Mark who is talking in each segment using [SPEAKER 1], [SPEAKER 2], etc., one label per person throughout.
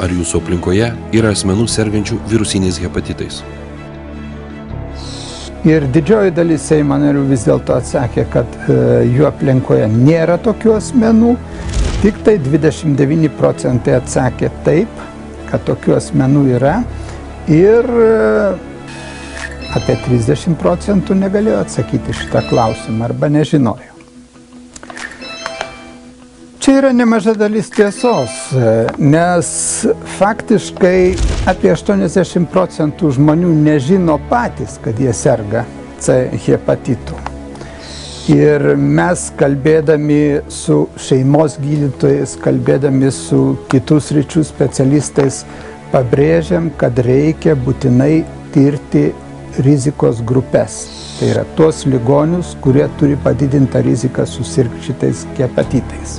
[SPEAKER 1] Ar jūsų aplinkoje yra asmenų sergančių virusiniais hepatitais?
[SPEAKER 2] Ir didžioji dalis Seimo narių vis dėlto atsakė, kad jų aplinkoje nėra tokių asmenų. Tik tai 29% atsakė taip, kad tokių asmenų yra. Ir apie 30% negalėjo atsakyti šitą klausimą arba nežinojo. Čia yra nemaža dalis tiesos, nes faktiškai apie 80% žmonių nežino patys, kad jie serga C hepatitu. Ir mes kalbėdami su šeimos gydytojais, kalbėdami su kitų sričių specialistais, pabrėžiam, kad reikia būtinai tirti rizikos grupės. Tai yra tuos ligonius, kurie turi padidintą riziką susirgti šitais hepatitais.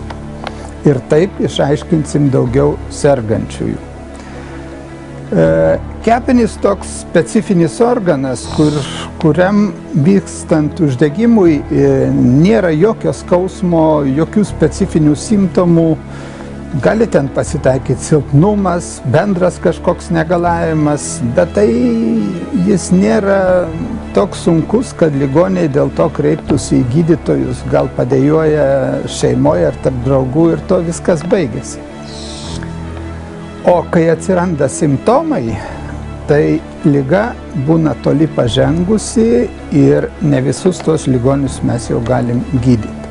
[SPEAKER 2] Ir taip išaiškinsim daugiau sergančiųjų. Kepenys toks specifinis organas, kuriam vykstant uždegimui nėra jokio skausmo, jokių specifinių simptomų. Gali ten pasitaikyti silpnumas, bendras kažkoks negalavimas, bet tai jis nėra toks sunkus, kad ligoniai dėl to kreiptųsi į gydytojus, gal padėjoja šeimoje ar tarp draugų ir to viskas baigėsi. O kai atsiranda simptomai, tai liga būna toli pažengusi ir ne visus tos ligonius mes jau galim gydyti.